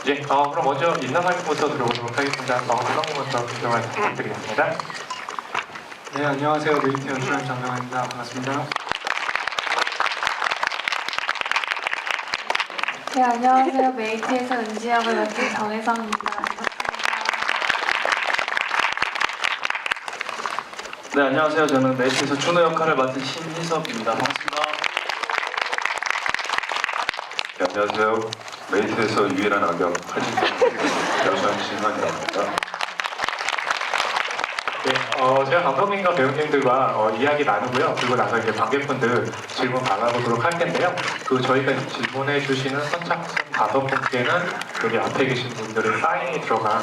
예, 그럼 먼저 인사 말씀부터 들어보도록 하겠습니다. 감독님부터 인사 말씀 부탁드리겠습니다. 네, 안녕하세요. 메이트 연출한 장명환입니다. 반갑습니다. 네, 안녕하세요. 메이트에서 은지 역을 맡은 정혜성입니다. 네, 안녕하세요. 저는 메이트에서 준호 역할을 맡은 신희섭입니다. 반갑습니다. 네, 안녕하세요. 메이트에서 유일한 악역 하진경 여수한 신환이랍니다. 네, 제가 감독님과 배우님들과 이야기 나누고요. 그리고 나서 이제 관객분들 질문 받아보도록 할 텐데요. 저희가 질문해 주시는 선착순 5분께는 여기 앞에 계신 분들의 사인이 들어간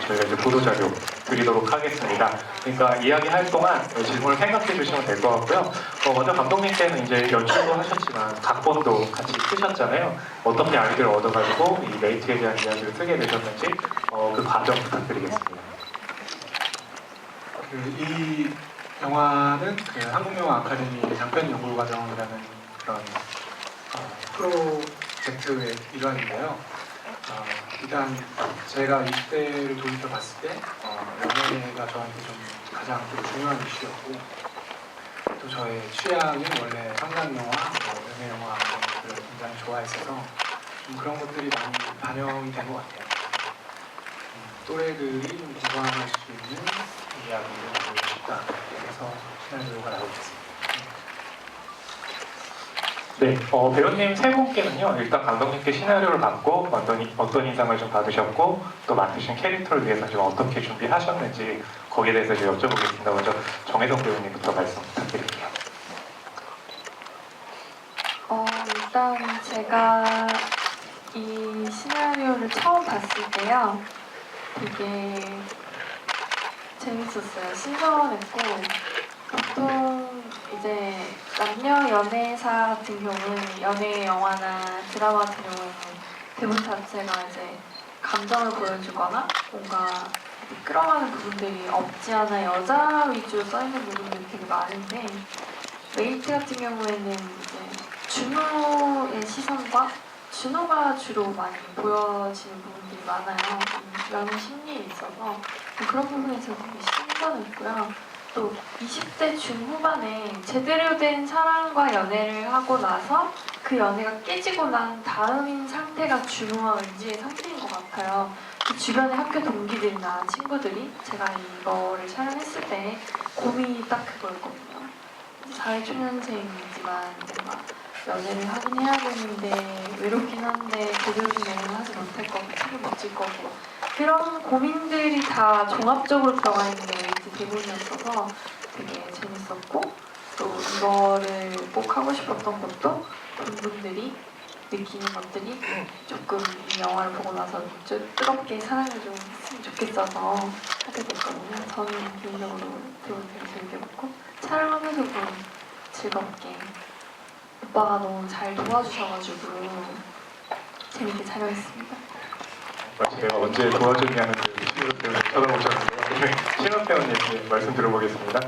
저희가 이제 보도자료 드리도록 하겠습니다. 그러니까 이야기할 동안 질문을 생각해 주시면 될 것 같고요. 먼저 감독님께는 이제 연출도 하셨지만 각본도 같이 쓰셨잖아요. 어떻게 아이디어를 얻어가지고 이 메이트에 대한 이야기를 쓰게 되셨는지 그 과정 부탁드리겠습니다. 이 영화는 한국영화 아카데미 장편 연구과정이라는 그런 프로젝트의 일환인데요. 일단 제가 20대를 돌이켜 봤을 때 연예가 저한테 좀 가장 좀 중요한 이슈였고, 또 저의 취향이 원래 상상영화, 연예영화 이런 것들을 굉장히 좋아했어서 좀 그런 것들이 많이 반영이 된 것 같아요. 또래들이 좀 공감할 수 있는 이야기를 보고 싶다. 그래서 시나리오가 나오고 있습니다. 네, 배우님 세 분께는요, 일단 감독님께 시나리오를 받고 어떤 인상을 좀 받으셨고, 또 맡으신 캐릭터를 위해서 좀 어떻게 준비하셨는지 거기에 대해서 이제 여쭤보겠습니다. 먼저 정혜성 배우님부터 말씀 부탁드릴게요. 일단 제가 이 시나리오를 처음 봤을 때요. 되게 재밌었어요. 신선했고, 보통 이제 남녀 연애사 같은 경우는 연애 영화나 드라마 같은 경우는 대본 자체가 이제 감정을 보여주거나 뭔가 끌어가는 부분들이 없지 않아 여자 위주로 써있는 부분들이 되게 많은데, 메이트 같은 경우에는 이제 준호의 시선과 준호가 주로 많이 보여지는 부분들이 많아요. 연애 심리에 있어서 그런 부분에서 되게 신선했고요. 또 20대 중후반에 제대로 된 사랑과 연애를 하고 나서 그 연애가 깨지고 난 다음인 상태가 준호와 은지의 상태인 것 같아요. 그 주변의 학교 동기들이나 친구들이 제가 이거를 촬영했을 때 고민이 딱 그거였거든요. 사회초년생이지만 뭔가 연애를 하긴 해야 되는데 외롭긴 한데 제대로 된 연애를 하지 못할 거고 책을 못 질 거고 그런 고민들이 다 종합적으로 들어가 있는 게 이제 대본이었어서 되게 재밌었고, 또 이거를 꼭 하고 싶었던 것도 분들이 느끼는 것들이 조금 이 영화를 보고 나서 좀 뜨겁게 사랑을 좀 했으면 좋겠어서 하게 됐거든요. 저는 개인적으로 대본 되게 재밌게 봤고 촬영하면서도 즐겁게 오빠가 너무 잘 도와주셔가지고 재밌게 촬영했습니다. 제가 언제 도와줬냐는 신우 배우님 쳐다보셨는데요. 신우 배우님 말씀 들어보겠습니다.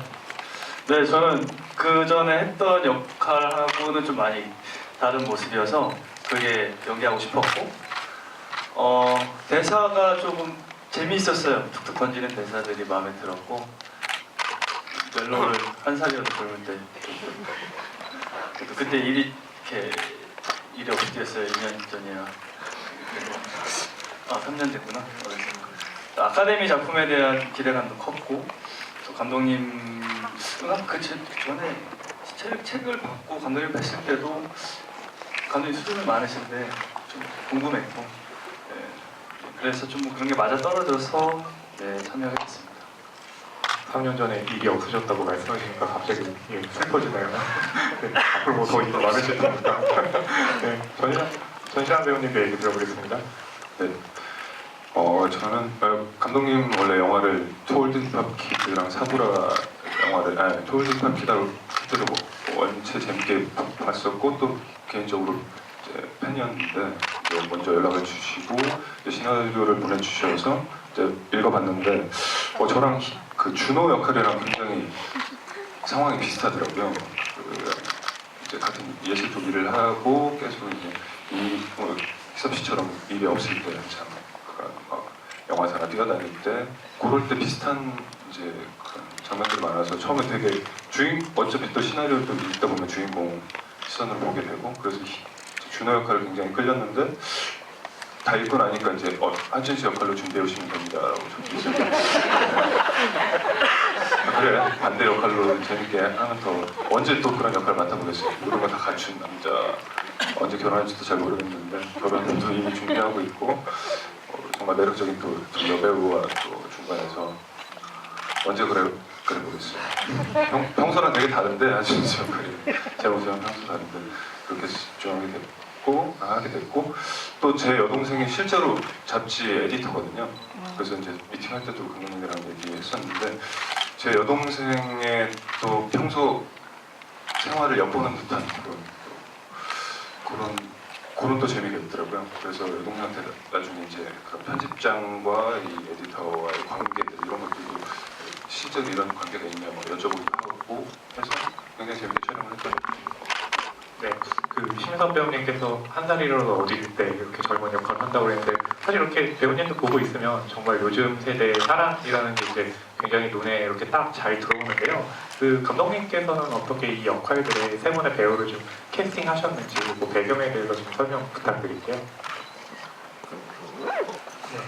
네, 저는 그 전에 했던 역할하고는 좀 많이 다른 모습이어서 되게 연기하고 싶었고, 대사가 조금 재미있었어요. 툭툭 던지는 대사들이 마음에 들었고, 멜로를 한 살이라도 젊을 때 그때 일이 없이 뛰었어요. 2년 전이야. 3년 됐구나. 아카데미 작품에 대한 기대감도 컸고, 또 감독님 그 전에 책을 받고 감독님 뵀을 때도 감독님 수준이 많으신데 좀 궁금했고, 그래서 좀 그런 게 맞아 떨어져서 참여했습니다. 3년 전에 일이 없으셨다고 말씀하시니까 갑자기 슬퍼지네요. 네, 앞으로 뭐 더 일이 많으실 테니까. 네, 전시환 배우님께 얘기 들어보겠습니다. 네. 저는 감독님 원래 영화를 토올드 힙합 키드랑 사쿠라 영화를 토올드 힙합 키드도 원체 재밌게 봤었고, 또 개인적으로 이제 팬이었는데 먼저 연락을 주시고 시나리오를 보내주셔서 이제 읽어봤는데 저랑 그 준호 역할이랑 굉장히 상황이 비슷하더라고요. 이제 같은 예술 쪽 일을 하고 계속 이제 희섭 씨처럼 일이 없을 때 참 막 영화사나 뛰어다닐 때 그럴 때 비슷한 이제 그런 장면들이 많아서 처음에 되게 어차피 또 시나리오도 읽다 보면 주인공 시선으로 보게 되고 그래서 준호 역할을 굉장히 끌렸는데 다 읽고 나니까 이제 하진 씨 역할로 준비해 오시면 됩니다라고 적혀 있어요. 그래 반대 역할로 재밌게 하면 더 언제 또 그런 역할 맡아보겠어요. 모든 거 다 갖춘 남자 언제 결혼할지도 잘 모르겠는데 결혼도 이미 준비하고 있고 정말 매력적인 또 여배우와 또 중간에서 언제 그래 보겠어요. 평소랑 되게 다른데 하진 씨 역할이 제가 보기에는 평소 다른데 그렇게 하게 됐고 또 제 여동생이 실제로 잡지 에디터거든요. 그래서 이제 미팅할 때도 감독님이랑 얘기했었는데 제 여동생의 또 평소 생활을 엿보는 듯한 그런 또 재미가 있더라고요. 그래서 여동생한테 나중에 이제 그런 편집장과 이 에디터와의 관계들 이런 것들도 실제로 이런 관계가 있냐 뭐 여쭤보기도 하고 해서 굉장히 재밌게 촬영을 했던 것 같아요. 네, 그 심석 배우님께서 한 살이라도 어릴 때 이렇게 젊은 역할을 한다고 그랬는데 사실 이렇게 배우님도 보고 있으면 정말 요즘 세대의 사랑이라는 게 이제 굉장히 눈에 이렇게 딱 잘 들어오는데요. 그 감독님께서는 어떻게 이 역할들의 세 분의 배우를 좀 캐스팅하셨는지 그 배경에 대해서 좀 설명 부탁드릴게요. 네,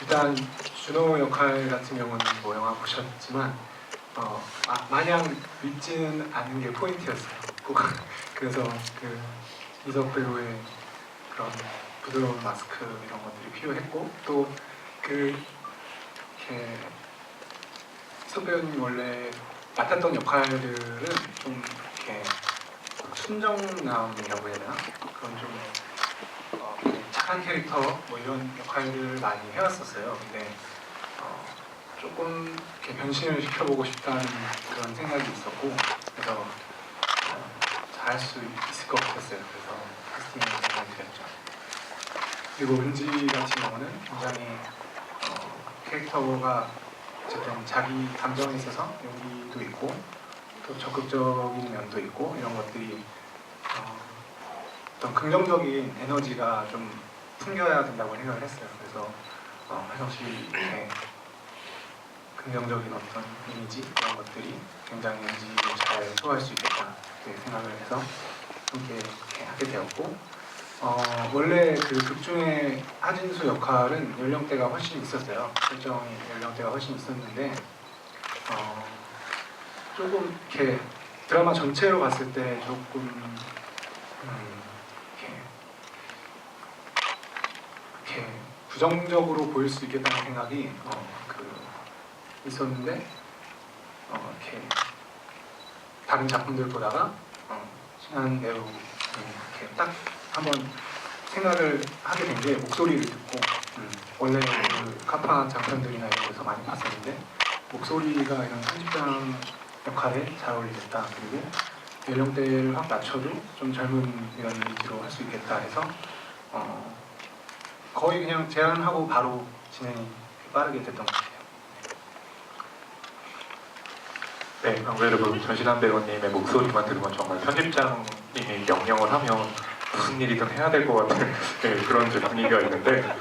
일단 준호 역할 같은 경우는 뭐 영화 보셨지만 마냥 믿지는 않는 게 포인트였어요. 그래서 그 이석 배우의 그런 부드러운 마스크 이런 것들이 필요했고 또 이렇게 이석 배우님 원래 맡았던 역할들은 좀 이렇게 순정남이라고 해야 되나 그런 좀 착한 캐릭터 뭐 이런 역할들을 많이 해왔었어요. 근데 조금 이렇게 변신을 시켜보고 싶다는 그런 생각이 있었고 그래서 잘할 수 있을 것 같았어요. 그래서 캐스팅을 전화드렸죠. 그리고 은지 같은 경우는 굉장히 캐릭터가 어쨌든 자기 감정에 있어서 용기도 있고 또 적극적인 면도 있고 이런 것들이 어떤 긍정적인 에너지가 좀 풍겨야 된다고 생각을 했어요. 그래서 혜성 씨의 긍정적인 어떤 이미지 이런 것들이 굉장히 은지를 잘 소화할 수 있겠다 이렇게 생각을 해서 함께 이렇게 하게 되었고 원래 그 극 중에 하진수 역할은 연령대가 훨씬 있었어요. 설정이 연령대가 훨씬 있었는데 조금 이렇게 드라마 전체로 봤을 때 조금 이렇게 부정적으로 보일 수 있겠다는 생각이 있었는데 이렇게 다른 작품들 보다가 신한 배우 이렇게 딱 한번 생각을 하게 된 게 목소리를 듣고 원래 그 카파 장편들이나 이런 데서 많이 봤었는데 목소리가 이런 편집장 역할에 잘 어울리겠다. 그리고 연령대를 확 낮춰도 좀 젊은 이런 이미지로 할 수 있겠다 해서 거의 그냥 제안하고 바로 진행이 빠르게 됐던 것 같아요. 네, 아무래도 그 전신한 배우님의 목소리만 들으면 정말 편집장님이 명령을 하면 무슨 일이든 해야 될 것 같은 그런 이제 분위기가 있는데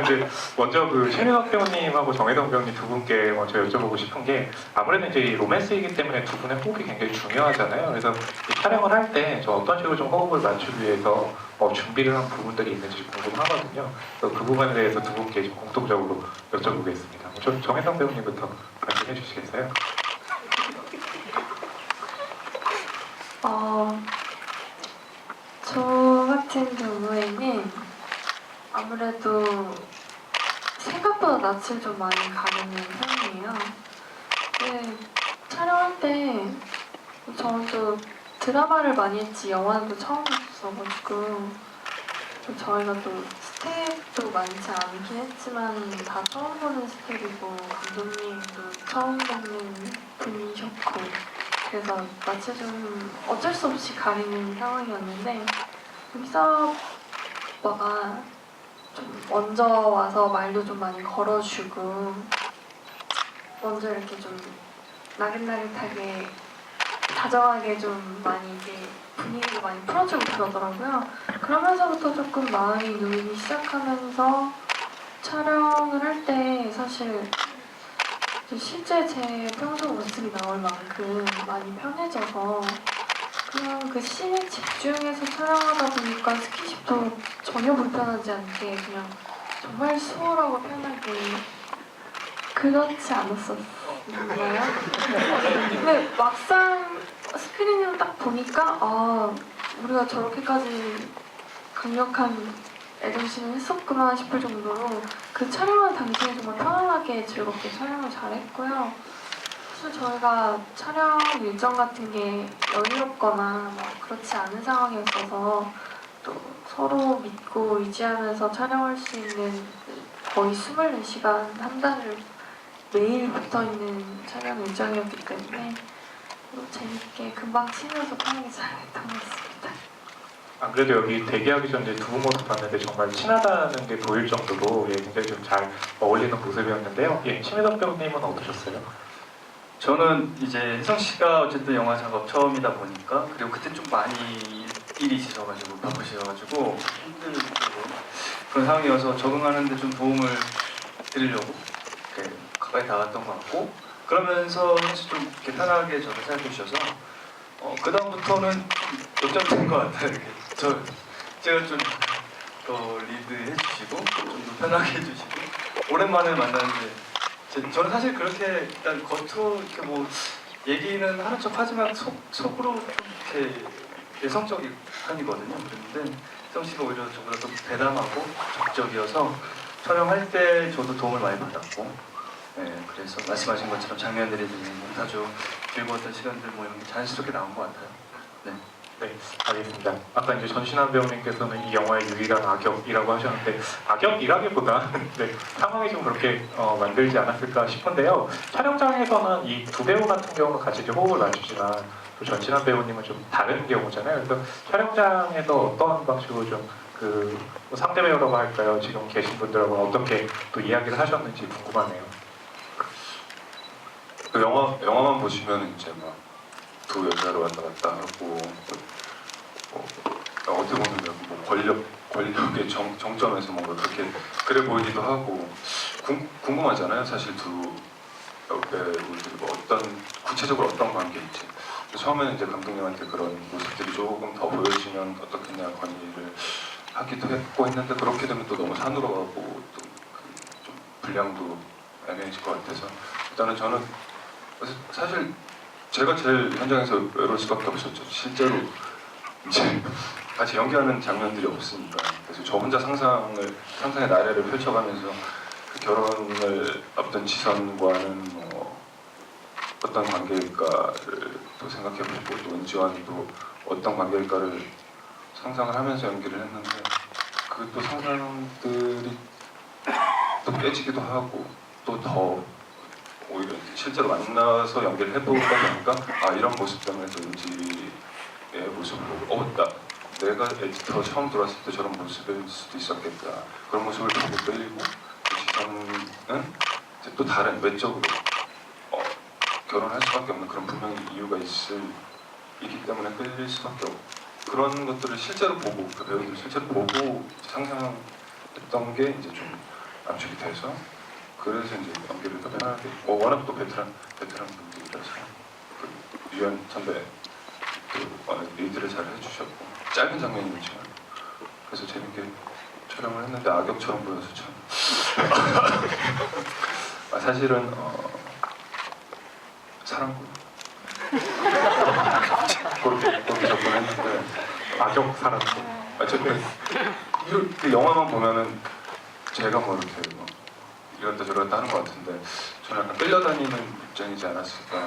이제 먼저 그 신윤학 배우님하고 정혜동 배우님 두 분께 먼저 여쭤보고 싶은 게 아무래도 이제 이 로맨스이기 때문에 두 분의 호흡이 굉장히 중요하잖아요. 그래서 이 촬영을 할 때 저 어떤 식으로 좀 호흡을 맞추기 위해서 준비를 한 부분들이 있는지 궁금하거든요. 그래서 그 부분에 대해서 두 분께 좀 공통적으로 여쭤보겠습니다. 정혜동 배우님부터 말씀해 주시겠어요? 저 같은 경우에는 아무래도 생각보다 낯을 좀 많이 가리는 편이에요. 근데 촬영할 때 저는 또 드라마를 많이 했지 영화는 또 처음 했어가지고 저희가 또 스텝도 많지 않긴 했지만 다 처음 보는 스텝이고 감독님도 처음 보는 분이셨고 그래서 낯을 좀 어쩔 수 없이 가리는 상황이었는데 희섭 오빠가 좀 먼저 와서 말도 좀 많이 걸어주고 먼저 이렇게 좀 나긋나긋하게 다정하게 좀 많이 이게 분위기를 많이 풀어주고 그러더라고요. 그러면서부터 조금 마음이 놓이기 시작하면서 촬영을 할 때 사실 실제 제 평소 모습이 나올 만큼 많이 편해져서 그냥 그 씬에 집중해서 촬영하다 보니까 스킨십도 전혀 불편하지 않게 그냥 정말 수월하고 편하게 그렇지 않았었나요? 근데 막상 스크린으로 딱 보니까 아 우리가 저렇게까지 강력한 애정씬을 했었구나 싶을 정도로 그 촬영한 당시에 정말 편안하게 즐겁게 촬영을 잘했고요. 사실 저희가 촬영 일정 같은 게 여유롭거나 뭐 그렇지 않은 상황이었어서 또 서로 믿고 의지하면서 촬영할 수 있는 거의 24시간 한 달을 매일 붙어있는 촬영 일정이었기 때문에 재밌게 금방 치면서 편하게 잘했던 것 같습니다. 안 그래도 여기 대기하기 전에 두 분 모습 봤는데 정말 친하다는 게 보일 정도로 예, 굉장히 좀 잘 어울리는 모습이었는데요. 예, 심혜석 배우님은 어떠셨어요? 저는 이제 혜성 씨가 어쨌든 영화 작업 처음이다 보니까 그리고 그때 좀 많이 일이 있으셔가지고 바쁘셔가지고 힘들고 그런 상황이어서 적응하는데 좀 도움을 드리려고 이렇게 가까이 다가왔던 것 같고 그러면서 사실 좀 이렇게 편하게 저를 생각해 주셔서 그 다음부터는 역점이 된 것 같아요. 이렇게 제가 좀 더 리드해 주시고 좀 더 편하게 해주시고 오랜만에 만났는데 저는 사실 그렇게 일단 겉으로 이렇게 뭐 얘기는 하는 척 하지만 속으로 좀 이렇게 내성적인 편이거든요. 그런데 혜성 씨가 오히려 저보다 좀 대담하고 적극적이어서 촬영할 때 저도 도움을 많이 받았고, 네, 그래서 말씀하신 것처럼 장면들이 아주 즐거웠던 시간들 뭐 이런 게 자연스럽게 나온 것 같아요. 네. 네, 알겠습니다. 아까 이제 전신환 배우님께서는 이 영화의 유일한 악역이라고 하셨는데 악역이라기보다 네, 상황이 좀 그렇게 만들지 않았을까 싶은데요. 촬영장에서는 이 두 배우 같은 경우는 같이 이제 호흡을 맞추지만 또 전신환 배우님은 좀 다른 경우잖아요. 그래서 촬영장에서 어떤 방식으로 좀 그 상대 배우라고 할까요? 지금 계신 분들하고 어떻게 또 이야기를 하셨는지 궁금하네요. 그 영화만 보시면 이제 막 두 여자로 왔다 갔다 하고 어떻게 보면 뭐 권력의 정점에서 뭔가 그렇게 그래 보이기도 하고 궁금하잖아요. 사실 두 배우들이 뭐 구체적으로 어떤 관계인지. 처음에는 이제 감독님한테 그런 모습들이 조금 더 보여지면 어떻겠냐 건의를 하기도 했는데 그렇게 되면 또 너무 산으로가고 또 좀 분량도 애매해질 것 같아서 일단은 저는 사실 제가 제일 현장에서 외로울 수밖에 없었죠. 실제로 이제 같이 연기하는 장면들이 없으니까. 그래서 저 혼자 상상의 나래를 펼쳐가면서 그 결혼을 앞둔 지선과는 뭐 어떤 관계일까를 또 생각해보고 또 은지와도 어떤 관계일까를 상상을 하면서 연기를 했는데 그 또 상상들이 또 깨지기도 하고 또 더 오히려 실제로 만나서 연기를 해보다 보니까 아 이런 모습 때문에 또 은지의 모습을 보고 내가 에디터 처음 들어왔을 때 저런 모습일 수도 있었겠다. 그런 모습을 보고 끌리고 지선은 이제 또 다른 외적으로 결혼할 수밖에 없는 그런 분명히 이유가 있기 때문에 끌릴 수밖에 없고 그런 것들을 실제로 보고 그 배우들 실제로 보고 상상했던 게 이제 좀 압축이 돼서 그래서 이제 연기를 더 편하게 워낙 또 베테랑 분들이라서 그 유연 선배 리드를 잘 해주셨고 짧은 장면이지만 그래서 재밌게 촬영을 했는데 악역처럼 보여서 참 사실은 사랑꾼 그렇게 접근했는데 악역 사람들. 그 영화만 보면은 제가 뭐 이렇게 뭐 이랬다 저랬다 하는 것 같은데 저는 약간 끌려다니는 입장이지 않았을까.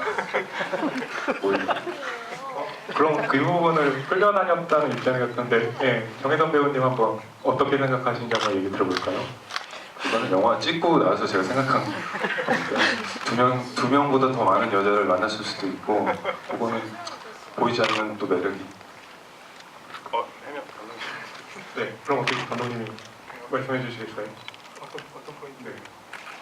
그럼 그 부분을 끌려다녔다는 입장이었는데 예, 정혜선 배우님 한번 어떻게 생각하시는지 한번 얘기 들어볼까요? 이거는 영화 찍고 나서 제가 생각한 거니까 두 명보다 더 많은 여자를 만났을 수도 있고 그거는 보이지 않는 또 매력이. 네, 그럼 어떻게 감독님이 말씀해 주시겠어요? 어떤 포인트? 네,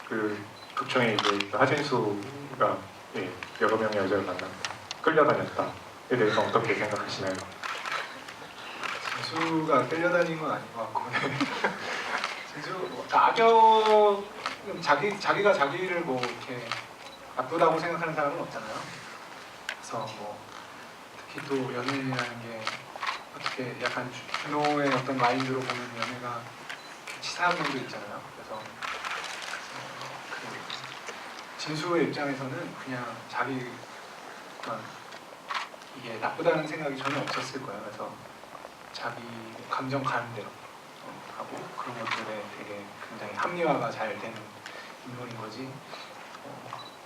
그 극중에 이제 하진수가 예, 여러 명의 여자를 만납니다. 끌려다녔다에 대해서 어떻게 생각하시나요? 진수가 끌려다닌 건 아닌 것 같고 진수 악역 자기가 자기를 뭐 이렇게 나쁘다고 생각하는 사람은 없잖아요. 그래서 뭐 특히 또 연애라는 게 어떻게 약간 준호의 어떤 마인드로 보면 연애가 치사한 면도 있잖아요. 그래서 그 진수의 입장에서는 그냥 자기 어떤 이게 나쁘다는 생각이 전혀 없었을 거예요. 그래서 자기 감정 가는 대로 하고 그런 것들에 되게 굉장히 합리화가 잘 되는 인물인 거지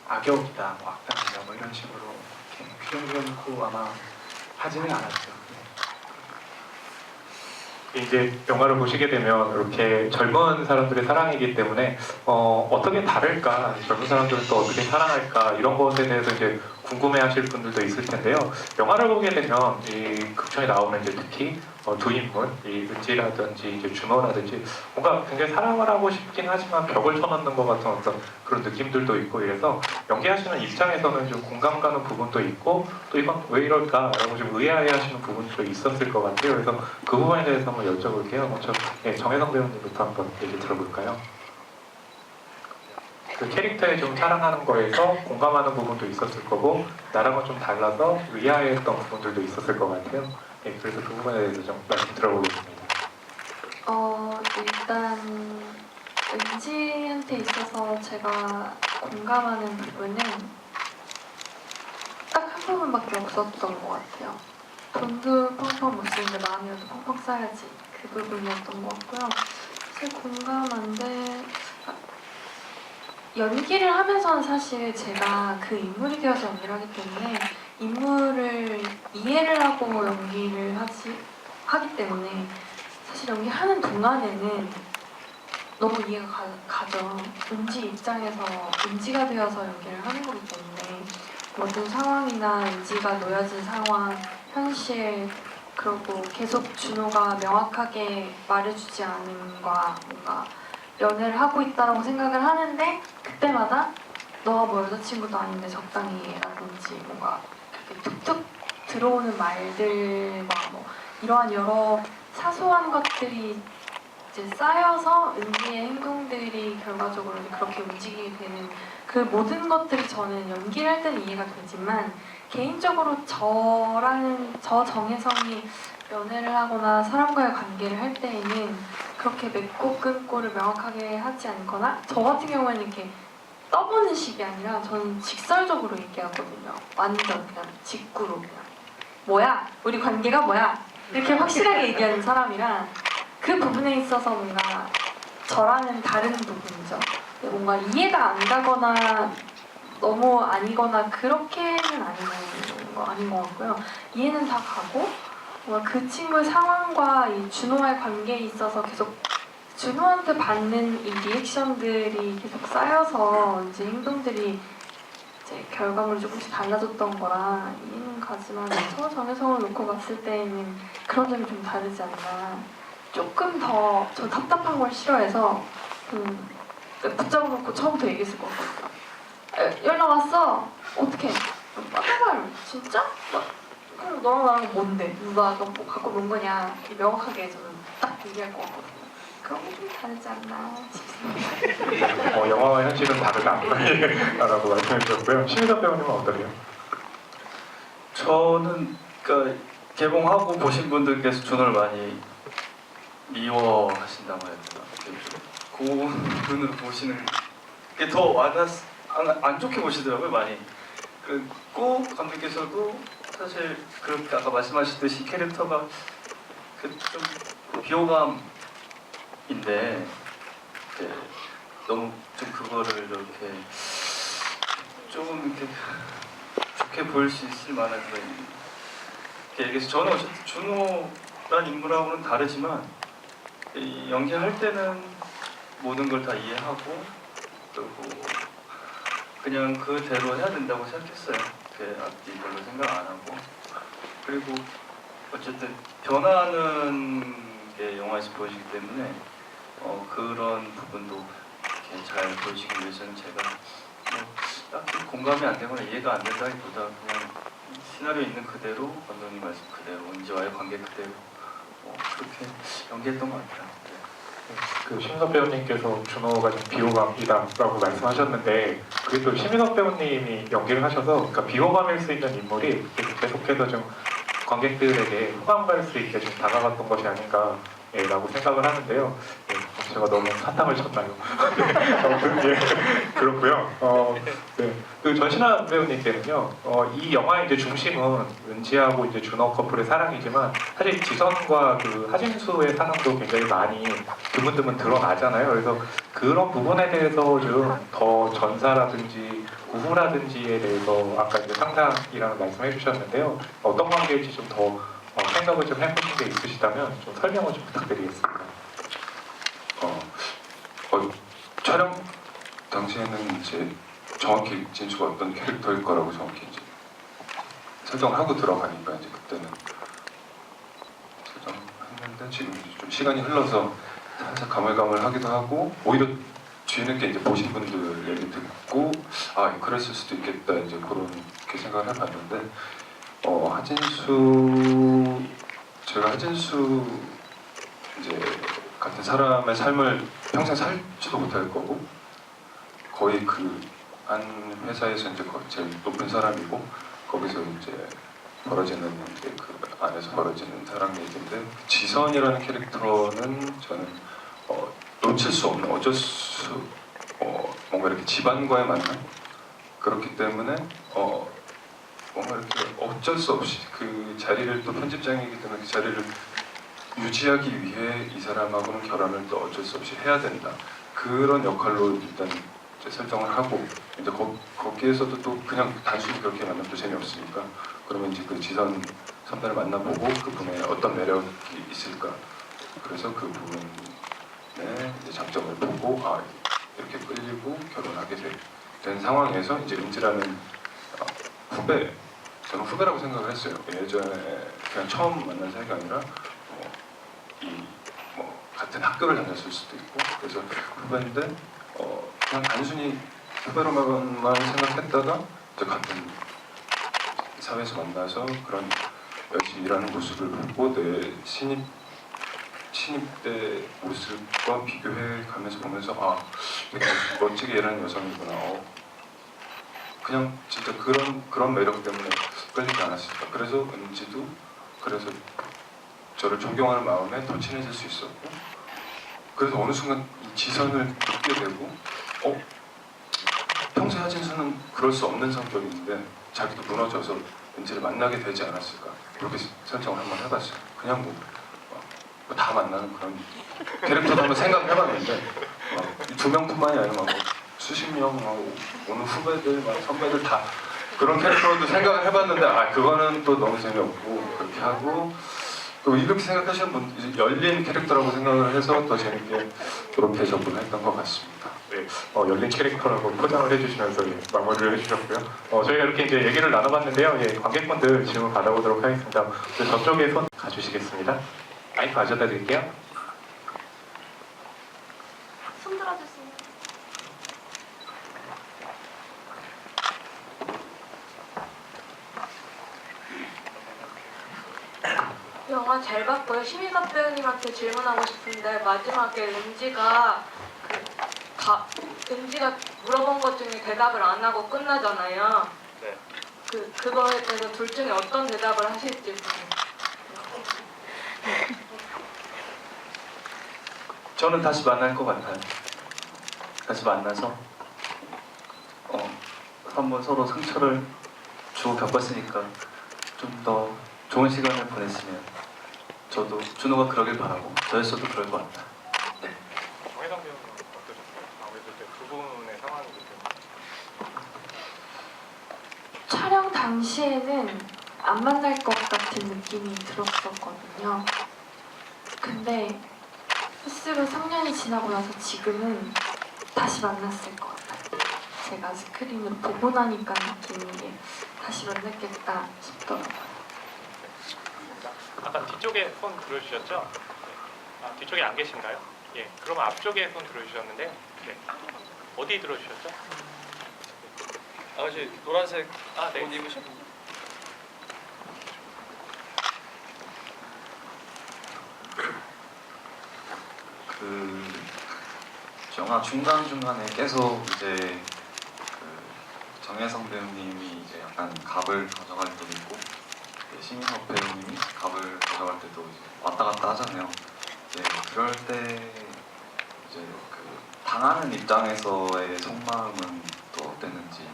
악역이다, 뭐 악당이다 뭐 이런 식으로 이렇게 규정 지어놓고 아마 하지는 않았죠. 이제 영화를 보시게 되면 이렇게 젊은 사람들의 사랑이기 때문에 어떻게 다를까, 젊은 사람들은 또 어떻게 사랑할까 이런 것에 대해서 이제 궁금해하실 분들도 있을 텐데요. 영화를 보게 되면 이 극중에 나오는 이제 특히 두 인물, 이 은지라든지 이제 준호라든지 뭔가 굉장히 사랑을 하고 싶긴 하지만 벽을 쳐놓는 것 같은 어떤 그런 느낌들도 있고 이래서 연기하시는 입장에서는 좀 공감 가는 부분도 있고 또 이건 왜 이럴까라고 좀 의아해하시는 부분도 있었을 것 같아요. 그래서 그 부분에 대해서 한번 여쭤볼게요. 먼저 정혜성 배우님부터 한번 얘기 들어볼까요? 그 캐릭터에 좀 사랑하는 거에서 공감하는 부분도 있었을 거고 나랑은 좀 달라서 의아해했던 부분들도 있었을 것 같아요. 그래서 그 부분에 대해서 좀 말씀 들어보겠습니다. 일단 은지한테 있어서 제가 공감하는 부분은 딱 한 부분밖에 없었던 것 같아요. 돈도 펑펑 못 쓰는데 마음이라도 펑펑 써야지. 그 부분이었던 것 같고요. 사실 공감한데 연기를 하면서는 사실 제가 그 인물이 되어서 연기를 하기 때문에 인물을 이해를 하고 연기를 하기 때문에 사실 연기하는 동안에는 너무 이해가 가죠. 은지 입장에서 은지가 되어서 연기를 하는 거기 때문에 모든 상황이나 은지가 놓여진 상황, 현실, 그리고 계속 준호가 명확하게 말해주지 않음과 뭔가 연애를 하고 있다고 생각을 하는데 그때마다 너가 뭐 여자친구도 아닌데 적당히 해라든지 뭔가 이렇게 툭툭 들어오는 말들과 뭐 이러한 여러 사소한 것들이 이제 쌓여서 은지의 행동들이 결과적으로 그렇게 움직이게 되는 그 모든 것들이 저는 연기를 할 때는 이해가 되지만 개인적으로 저 정혜성이 연애를 하거나 사람과의 관계를 할 때에는 그렇게 맺고 끊고를 명확하게 하지 않거나 저 같은 경우에는 이렇게 떠보는 식이 아니라 저는 직설적으로 얘기하거든요. 완전 그냥 직구로 그냥 뭐야? 우리 관계가 뭐야? 이렇게 확실하게 얘기하는 사람이라 그 부분에 있어서 뭔가 저랑은 다른 부분이죠. 뭔가 이해가 안 가거나 너무 아니거나 그렇게는 아닌 것 같고요. 이해는 다 가고 뭔가 그 친구의 상황과 이 준호와의 관계에 있어서 계속 준호한테 받는 이 리액션들이 계속 쌓여서 이제 행동들이 이제 결과물이 조금씩 달라졌던 거라 이해는 가지만 저 정혜성을 놓고 봤을 때는 그런 점이 좀 다르지 않나. 조금 더 저 답답한 걸 싫어해서 붙잡아놓고 처음부터 얘기했을 것 같아요. 연락 왔어. 어떻게? 제발 진짜? 그럼 너랑 나랑 뭔데? 누가 뭐 갖고 논 거냐? 이렇게 명확하게 저는 딱 얘기할 것 같거든요. 그런 게 좀 다르지 않나 싶습니다. 영화와 현실은 다르다라고 말씀해 주셨고요. 심희석 배우님은 어떠세요? 저는 그러니까 개봉하고 보신 분들께서 준호를 많이 미워하신다고 해야 되나? 그 눈으로 보시는 게 더 안 좋게 보시더라고요, 많이. 그리고 감독님께서도 사실 그렇게 아까 말씀하셨듯이 캐릭터가 좀 비호감인데 너무 좀 그거를 이렇게 조금 이렇게 좋게 보일 수 있을 만한 그런 그래서 저는 어쨌든 준호란 인물하고는 다르지만 이 연기할 때는 모든 걸 다 이해하고 그리고 그냥 그대로 해야 된다고 생각했어요. 앞뒤 별로 생각 안 하고 그리고 어쨌든 변화하는 게 영화에서 보여지기 때문에 그런 부분도 이렇게 잘 보여지기 위해서는 제가 딱히 공감이 안 되거나 이해가 안 된다기보다 그냥 시나리오 있는 그대로 감독님 말씀 그대로 은지와의 관계 그대로 그렇게 연기했던 것 같아요. 그 심석 배우님께서 준호가 좀 비호감이다라고 말씀하셨는데 그게 또 심석 배우님이 연기를 하셔서 그러니까 비호감일 수 있는 인물이 계속해서 좀 관객들에게 호감갈 수 있게 좀 다가갔던 것이 아닌가라고 생각을 하는데요. 제가 너무 사탕을 쳤나요? 아무튼 예, 그렇고요. 네. 그 전신아 배우님께는요, 이 영화의 이제 중심은 은지하고 이제 준호 커플의 사랑이지만 사실 지선과 그 하진수의 사랑도 굉장히 많이 드문드문 드러나잖아요. 그래서 그런 부분에 대해서 좀 더 전사라든지 우후라든지에 대해서 아까 이제 상상이라는 말씀해 주셨는데요. 어떤 관계일지 좀 더 생각을 좀 해보신 게 있으시다면 좀 설명을 좀 부탁드리겠습니다. 촬영 당시에는 이제 정확히 진수가 어떤 캐릭터일 거라고 정확히 이제 설정을 하고 들어가니까 이제 그때는 설정했는데 지금 이제 좀 시간이 흘러서 살짝 가물가물하기도 하고 오히려 뒤늦게 이제 보신 분들 얘기 듣고 그랬을 수도 있겠다 이제 그렇게 생각을 해봤는데 제가 하진수 이제 같은 사람의 삶을 평생 살지도 못할 거고 거의 그 한 회사에서 이제 거의 제일 높은 사람이고 거기서 이제 벌어지는 이제 그 안에서 벌어지는 사랑 얘기인데 지선이라는 캐릭터는 저는 놓칠 수 없는 뭔가 이렇게 집안과의 만남 그렇기 때문에 뭔가 이렇게 어쩔 수 없이 그 자리를 또 편집장이기 때문에 그 자리를 유지하기 위해 이 사람하고는 결혼을 또 어쩔 수 없이 해야 된다. 그런 역할로 일단 이제 설정을 하고 이제 거기에서도 또 그냥 단순히 그렇게 만나도 재미없으니까 그러면 이제 그 지선 선배를 만나보고 그분의 어떤 매력이 있을까. 그래서 그 부분의 이제 장점을 보고 이렇게 끌리고 결혼하게 된 상황에서 이제 은지라는 후배 저는 후배라고 생각을 했어요. 예전에 그냥 처음 만난 사이가 아니라 같은 학교를 다녔을 수도 있고 그래서 후배인데 그냥 단순히 후배로만 생각했다가 이제 같은 사회에서 만나서 그런 열심히 일하는 모습을 보고 내 신입 때 모습과 비교해 가면서 보면서 되게 멋지게 일하는 여성이구나. 그냥 진짜 그런 매력 때문에 끌리지 않았을까. 그래서 은지도 그래서 저를 존경하는 마음에 더 친해질 수 있었고 그래서 어느 순간 이 지선을 느끼게 되고 평소에 하진수는 그럴 수 없는 성격인데 자기도 무너져서 은지를 만나게 되지 않았을까 그렇게 설정을 한번 해봤어요. 그냥 다 만나는 그런 캐릭터도 한번 생각을 해봤는데 두 명뿐만이 아니라 수십 명 오는 후배들 선배들 다 그런 캐릭터로도 생각을 해봤는데 그거는 또 너무 재미없고 그렇게 하고 또 이렇게 생각하시는 분 이제 열린 캐릭터라고 생각을 해서 더 재밌게 그렇게 접근했던 것 같습니다. 네, 열린 캐릭터라고 포장을 해주시면서 마무리를 해주셨고요. 저희가 이렇게 이제 얘기를 나눠봤는데요. 관객분들 질문 받아보도록 하겠습니다. 저쪽에 손 가주시겠습니다. 마이크 가져다 드릴게요. 손 들어주세요. 영화 잘 봤고요. 심희섭 배우님한테 질문하고 싶은데 마지막에 은지가 물어본 것 중에 대답을 안 하고 끝나잖아요. 네. 그거에 대해서 둘 중에 어떤 대답을 하실지 저는 다시 만날 것 같아요. 다시 만나서 한번 서로 상처를 주고 겪었으니까 좀 더 좋은 시간을 보냈으면 저도 준호가 그러길 바라고 저였어도 그럴 것 같다. 네. 정혜성 배우는 어떠셨어요? 아무래도 두 분의 상황이기 때문에. 촬영 당시에는 안 만날 것 같은 느낌이 들었었거든요. 근데 횟수로 3년이 지나고 나서 지금은 다시 만났을 것 같아요. 제가 스크린으로 보고 나니까 느끼는 게 다시 만났겠다 싶더라고요. 아까 뒤쪽에 손 들어주셨죠? 뒤쪽에 안 계신가요? 예, 그러면 앞쪽에 손 들어주셨는데 어디 들어주셨죠? 아버지 노란색 네. 옷 입으신 그 영화 중간 중간에 계속 이제 그 정혜성 배우님이 이제 약간 갑을 가져갈 때도 있고 심인석 배우님이 갑을 가져갈 때도 이제 왔다 갔다 하잖아요. 네, 그럴 때 이제 그 당하는 입장에서의 속마음은 또 어땠는지.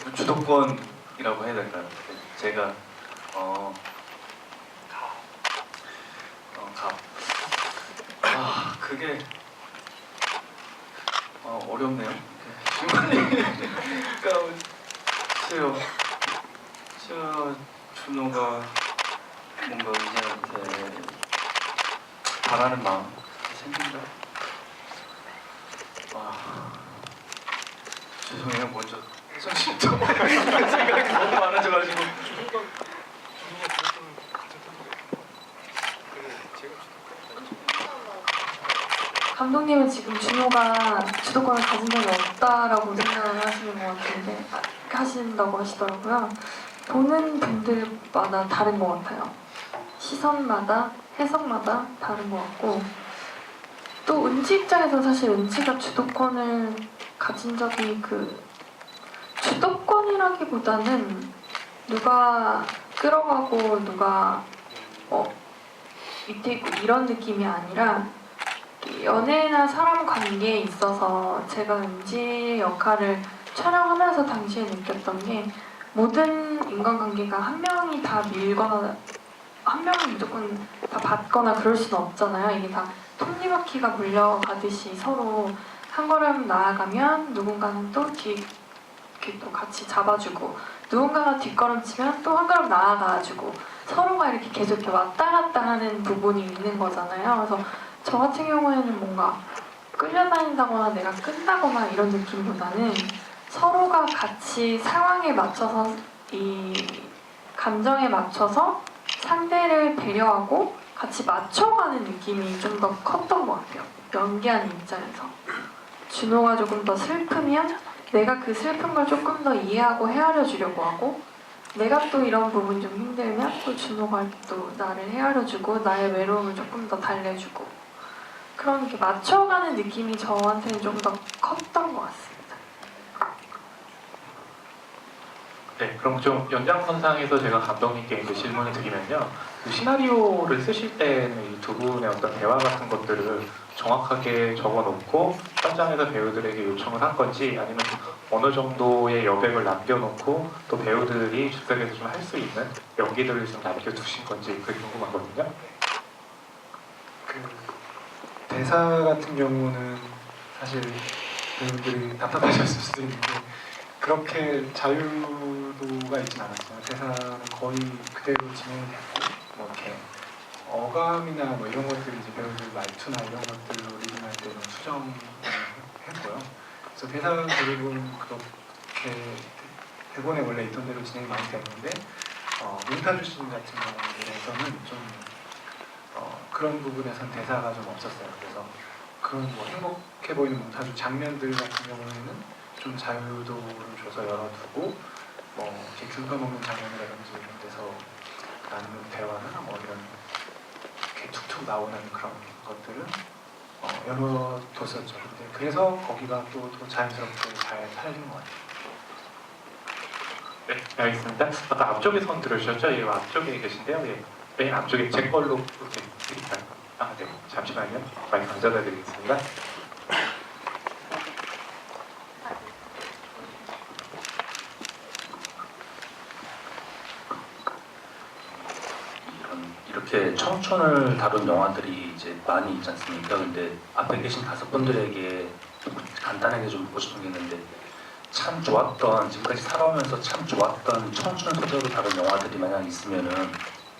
그 주도권이라고 해야 될까요? 제가 갑. 그게 어렵네요. 질문이 그러니까 글쎄요. 준호가 뭔가 의지한테 바라는 마음 생긴다. 죄송해요. 먼저 혜성 씨도 생각이 너무 많아져가지고. 감독님은 지금 준호가 주도권을 가진 적이 없다라고 생각을 하시는 것 같은데 하신다고 하시더라고요. 보는 분들마다 다른 것 같아요. 시선마다 해석마다 다른 것 같고 또 은지 입장에서 사실 은지가 주도권을 가진 적이 주도권이라기보다는 누가 끌어가고 누가 밑에 있고 이런 느낌이 아니라 연애나 사람 관계에 있어서 제가 은지의 역할을 촬영하면서 당시에 느꼈던 게 모든 인간관계가 한 명이 다 밀거나 한 명이 무조건 다 받거나 그럴 수는 없잖아요. 이게 다 톱니바퀴가 물려가듯이 서로 한 걸음 나아가면 누군가는 또 이렇게 또 같이 잡아주고 누군가가 뒷걸음치면 또 한 걸음 나아가지고 서로가 이렇게 계속 이렇게 왔다 갔다 하는 부분이 있는 거잖아요. 그래서 저 같은 경우에는 뭔가 끌려다닌다거나 내가 끈다거나 이런 느낌보다는 서로가 같이 상황에 맞춰서 이 감정에 맞춰서 상대를 배려하고 같이 맞춰가는 느낌이 좀 더 컸던 것 같아요. 연기하는 입장에서. 준호가 조금 더 슬프면 내가 그 슬픈 걸 조금 더 이해하고 헤아려 주려고 하고 내가 또 이런 부분 좀 힘들면 또 준호가 또 나를 헤아려 주고 나의 외로움을 조금 더 달래주고 그런 게 맞춰가는 느낌이 저한테는 좀 더 컸던 것 같습니다. 네, 그럼 좀 연장선상에서 제가 감독님께 이제 질문을 드리면요. 그 시나리오를 쓰실 때는 이 두 분의 어떤 대화 같은 것들을 정확하게 적어놓고 현장에서 배우들에게 요청을 한 건지 아니면 어느 정도의 여백을 남겨놓고 또 배우들이 즉석에서 좀 할 수 있는 연기들을 좀 남겨두신 건지 그게 궁금하거든요. 대사 같은 경우는 사실 배우들이 답답하셨을 수도 있는데 그렇게 자유도가 있진 않았어요. 대사는 거의 그대로 진행됐고 뭐 이렇게 어감이나 뭐 이런 것들이 이제 배우들 말투나 이런 것들로 리딩할 때 좀 수정했고요. 그래서 대사는 대부분 그렇게 대본에 원래 있던 대로 진행이 많이 됐는데 몬타주 씬 같은 경우에는 좀 그런 부분에서는 대사가 좀 없었어요. 그래서 그런 뭐 행복해 보이는 몬타주 장면들 같은 경우에는 좀 자유도를 줘서 열어두고 뭐 이렇게 귤 까먹는 장면이라든지 이런 데서 나누는 대화나 뭐 이런 이렇게 툭툭 나오는 그런 것들은 열어뒀었죠. 근데 그래서 거기가 또 자연스럽게 잘 살리는 것 같아요. 네, 알겠습니다. 아까 앞쪽에 손 들으셨죠? 예, 앞쪽에 계신데요. 예, 맨 앞쪽에 제 걸로 이렇게 드릴까요? 네, 잠시만요. 마이크 가져다 드리겠습니다. 이렇게 청춘을 다룬 영화들이 이제 많이 있지 않습니까? 근데 앞에 계신 5분들에게 간단하게 좀 묻고 싶은 게 있는데 참 좋았던, 지금까지 살아오면서 참 좋았던 청춘 소재로 다룬 영화들이 만약 있으면은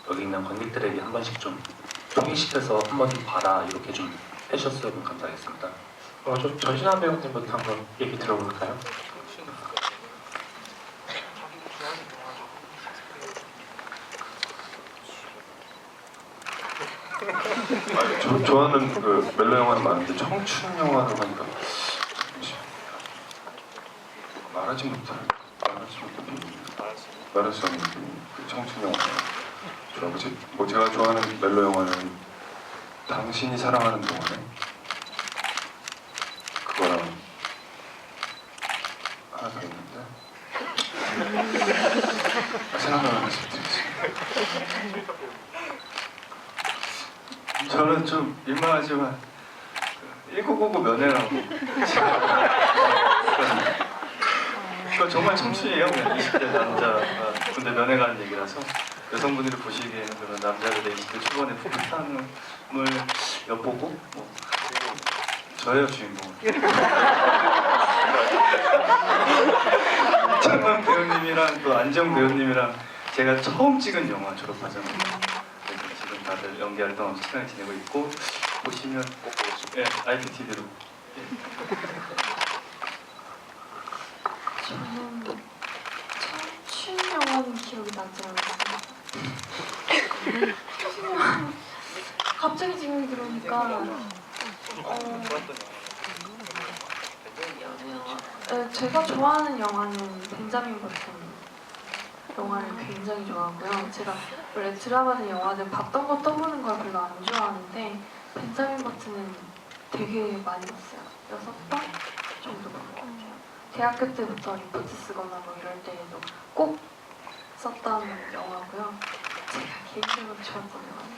여기 있는 관객들에게 한 번씩 좀 소개시켜서 한 번 좀 봐라 이렇게 좀 해주셨으면 감사하겠습니다. 좀 전신환 배우님부터 한번 얘기 들어볼까요? 좋아하는 그 멜로 영화는 많은데 청춘 영화로 하니까 말하지 못할 말할 수 없는 그 청춘 영화예요. 뭐 제가 좋아하는 멜로 영화는 당신이 사랑하는 동안에 그거랑 하나 더 있는데 생각나는 말씀드리겠습니다. 저는 좀 민망하지만 1999 면회라고 그거 정말 청춘이에요. 그냥 20대 남자가 군대 면회 가는 얘기라서 여성분들이 보시기에는 그런 남자들의 20대 초반의 풋풋함을 엿보고 저예요 주인공은. 이창만 배우님이랑 또 안정 배우님이랑 제가 처음 찍은 영화 졸업하잖아요. 그래서 지금 다들 연기 활동 없이 시간을 지내고 있고 보시면 꼭 보고 싶어요. IPTV로. 저는 청춘 영화는 기억이 나지 않아요. 청춘 영화 갑자기 지금 들으니까 제가 좋아하는 영화는 벤자민 버튼 영화를 굉장히 좋아하고요. 제가 원래 드라마나 영화들 봤던 거 떠보는 걸 별로 안 좋아하는데 벤자민 버튼은 되게 많이 봤어요. 6번 정도 본 것 같아요. 대학교 때부터 리포트 쓰거나 뭐 이럴 때에도 꼭 썼던 영화고요. 제가 개인적으로 좋아했던 영화는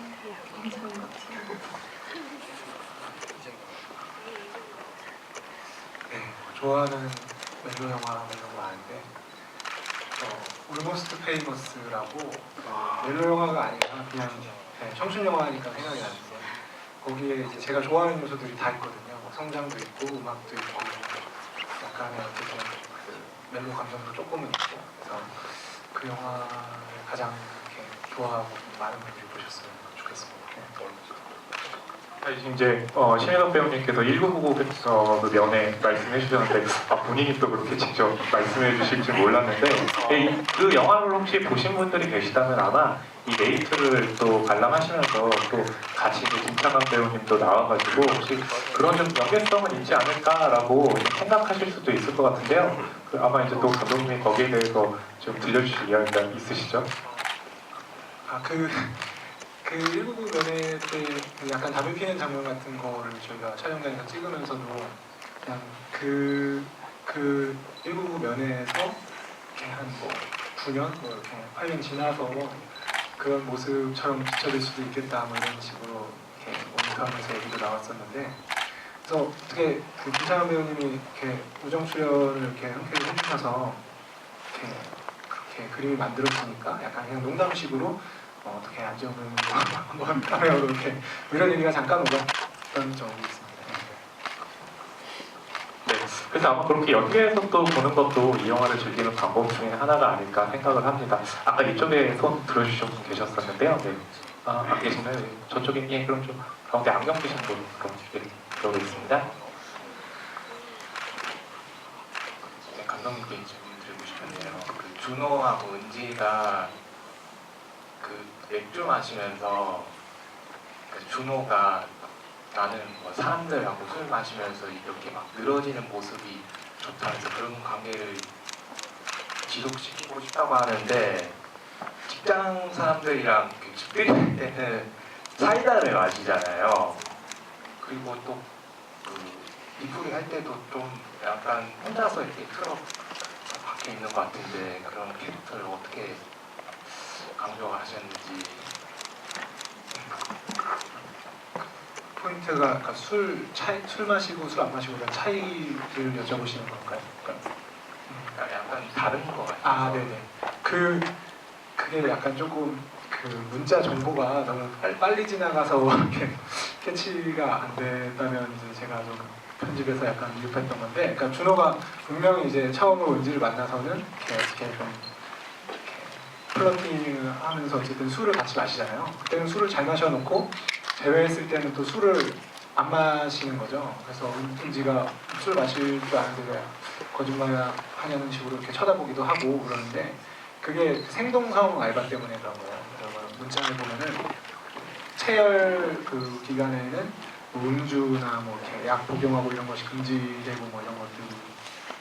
벤자민 버튼. 네, 좋아하는 멜로 영화 이런 거 아는데 올모스트 페이머스라고 멜로 영화가 아니라 그냥 청춘 영화니까 생각이 나는데 거기에 이제 제가 좋아하는 요소들이 다 있거든요. 뭐 성장도 있고 음악도 있고 약간의 어쨌든 그 멜로 감정도 조금은 있고 그래서 그 영화를 가장 이렇게 좋아하고 많은 분들이 보셨으면 좋겠습니다. 이제 신혜덕 배우님께서 1999 그 면에 말씀해 주셨는데 본인이 또 그렇게 직접 말씀해 주실 줄 몰랐는데 그 영화를 혹시 보신 분들이 계시다면 아마 이 메이트를 또 관람하시면서 또 같이 김창완 배우님도 나와가지고 혹시 그런 좀 연계성은 있지 않을까라고 생각하실 수도 있을 것 같은데요. 아마 이제 또 감독님이 거기에 대해서 좀 들려주실 이야기가 있으시죠? 그 1999 면회 때 약간 담배 피는 장면 같은 거를 저희가 촬영장에서 찍으면서도 그냥 그 1999 면회에서 이렇게 한 뭐 9년, 뭐 이렇게 8년 지나서 그런 모습처럼 비춰질 수도 있겠다 뭐 이런 식으로 이렇게 모니터하면서 얘기도 나왔었는데 그래서 어떻게 그 김창완 배우님이 이렇게 우정 출연을 이렇게 흔쾌히 해주셔서 이렇게 그렇게 그림이 만들어지니까 약간 그냥 농담식으로 어떻게 안정은 한번 카메라로 이렇게 이런 얘기가 잠깐 오갔던 적이 있습니다. 네, 그래서 아마 그렇게 연계해서 또 보는 것도 이 영화를 즐기는 방법 중에 하나가 아닐까 생각을 합니다. 아까 이쪽에 손 들어주신 분 계셨었는데요. 네. 안 계신가요? 네. 저쪽에 그럼 좀 가운데 안경 끼신 분 그럼 들어오겠습니다. 네, 감독님께 질문 드리고 싶은데요. 그 준호하고 은지가 그 맥주 마시면서 그 준호가 나는 뭐 사람들하고 술 마시면서 이렇게 막 늘어지는 모습이 좋다면서 그런 관계를 지속시키고 싶다고 하는데 직장 사람들이랑 그 집들이 때는 사이다를 마시잖아요. 그리고 또 그 이프리 할 때도 좀 약간 혼자서 이렇게 틀어 박혀 있는 것 같은데 그런 캐릭터를 어떻게 강조를 하셨는지. 포인트가 아까 술 마시고 술 안 마시고 이런 차이를 여쭤보시는 건가요? 약간 다른 것 같아요. 아, 네네. 그게 약간 조금 그 문자 정보가 너무 빨리 지나가서 이렇게 캐치가 안 됐다면 이제 제가 좀 편집에서 약간 미흡했던 건데, 그러니까 준호가 분명히 이제 처음으로 은지를 만나서는 이렇게 좀 플러팅을 하면서 어쨌든 술을 같이 마시잖아요. 그때는 술을 잘 마셔놓고 제외했을 때는 또 술을 안 마시는 거죠. 그래서 은지가 술 마실 줄 아는데 왜 거짓말 하냐는 식으로 이렇게 쳐다보기도 하고 그러는데 그게 생동성 알바 때문에 그런 거예요. 그래서 문장을 보면은 체열 그 기간에는 뭐 음주나 뭐 이렇게 약 복용하고 이런 것이 금지되고 뭐 이런 것들이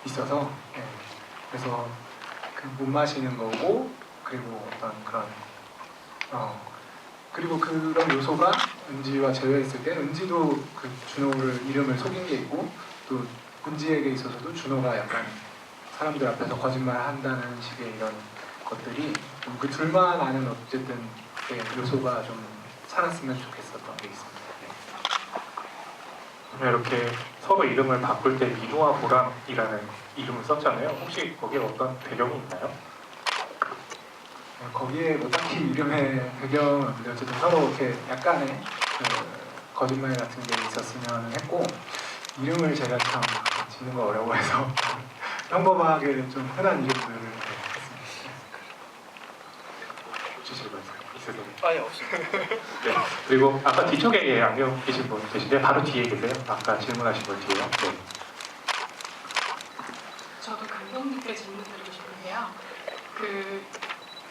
있어서 그래서 그 못 마시는 거고 그리고 어떤 그런 그리고 그런 요소가 은지와 제외했을 때 은지도 그 준호를 이름을 속인 게 있고 또 은지에게 있어서도 준호가 약간 사람들 앞에서 거짓말 한다는 식의 이런 것들이 좀 그 둘만 아는 어쨌든 요소가 좀 살았으면 좋겠었던 게 있습니다. 그러면 이렇게 서로 이름을 바꿀 때 민우와 보람이라는 이름을 썼잖아요. 혹시 거기에 어떤 배경이 있나요? 거기에 뭐 딱히 이름의 배경은 없는데 어쨌든 서로 이렇게 약간의 그 거짓말 같은 게 있었으면 했고 이름을 제가 참 짓는 거 어려워해서 평범하게 좀 흔한 이름들을 했습니다. 주실 말씀 있으세요? 아예 없습니다. 네. 그리고 아까 뒤쪽에 앉아 계신 분 계신데 바로 뒤에 계세요. 아까 질문하신 분 뒤에요. 네. 저도 감독님께 질문드리고 싶은데요. 그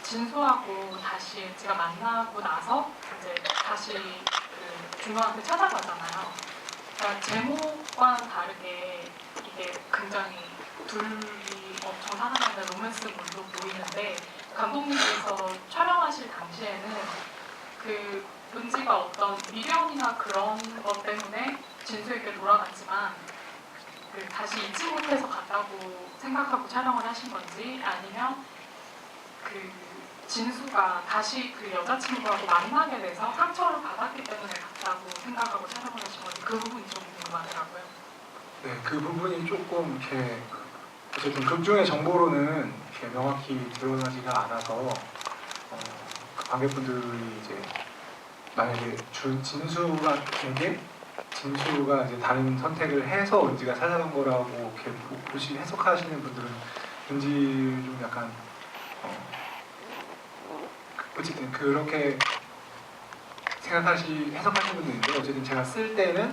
진수하고 다시 제가 만나고 나서 이제 다시 그 준호한테 찾아가잖아요. 그러니까 제목과는 다르게 이게 굉장히 둘이 엄청 사랑하는 로맨스물로 보이는데 감독님께서 촬영하실 당시에는 그 은지가 어떤 미련이나 그런 것 때문에 진수에게 돌아갔지만 그 다시 잊지 못해서 갔다고 생각하고 촬영을 하신 건지 아니면 그 진수가 다시 그 여자친구하고 만나게 돼서 상처를 받았기 때문에 갔다고 생각하고 촬영을 하신 건지 그 부분이 좀 궁금하더라고요. 네, 그 부분이 조금 이렇게 어쨌든 극 중의 정보로는 이렇게 명확히 드러나지가 않아서 그 관객분들이 이제 만약에 진수가 이제 다른 선택을 해서 은지가 찾아간 거라고 이렇게 해석하시는 분들은 은지를 좀 약간 어쨌든 그렇게 해석하시는 분도 있는데 어쨌든 제가 쓸 때는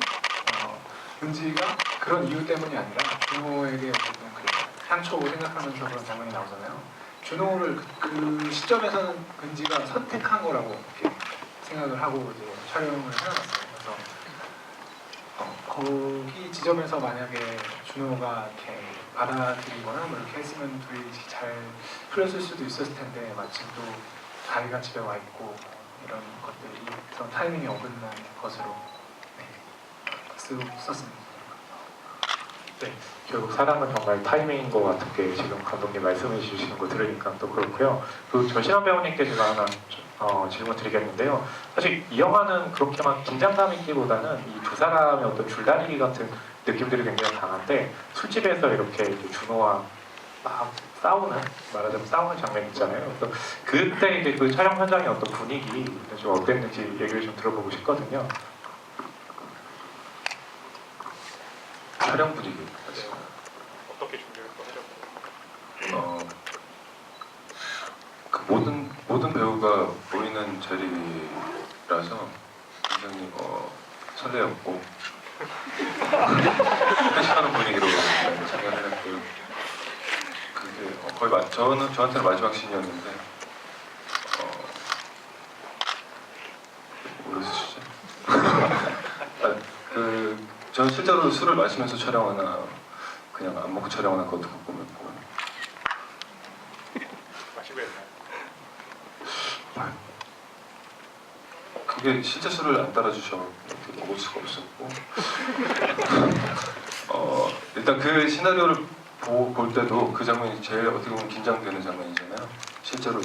은지가 그런 이유 때문이 아니라 준호에게 어쨌든 그 향초를 생각하면서 그런 장면이 나오잖아요. 준호를 그 시점에서는 은지가 선택한 거라고 이렇게 생각을 하고 이제 촬영을 해놨어요. 그래서 거기 지점에서 만약에 준호가 이렇게 받아들이거나 뭐 이렇게 했으면 둘이 잘 풀렸을 수도 있었을 텐데 마침 또 다리가 집에 와 있고 이런 것들이 그런 타이밍이 어긋난 것으로 썼습니다. 네, 결국 사랑은 정말 타이밍인 것 같은 게 지금 감독님 말씀해 주시는 거 들으니까 또 그렇고요. 그 전신환 배우님께 제가 하나 질문 드리겠는데요. 사실 이 영화는 그렇게 막 긴장감 있기보다는 이 두 사람의 어떤 줄다리기 같은 느낌들이 굉장히 강한데 술집에서 이렇게 이제 준호와 막 말하자면 싸우는 장면 있잖아요. 그래서 그때 이제 그 촬영 현장의 어떤 분위기 좀 어땠는지 얘기를 좀 들어보고 싶거든요. 촬영 분위기. 어떻게 준비했어요? 그 모든 배우가 보이는 자리라서 굉장히 설레었고 회식하는 분위기로 장면을 했고요. 그게 거의 저한테는 마지막 씬이었는데 모르시죠? 저는 실제로 술을 마시면서 촬영하나 그냥 안 먹고 촬영하나 그것도 궁금했고. 마시고 했나요? 그게 실제 술을 안 따라주셔 먹을 수가 없었고 일단 그 시나리오를 볼 때도 그 장면이 제일 어떻게 보면 긴장되는 장면이잖아요. 실제로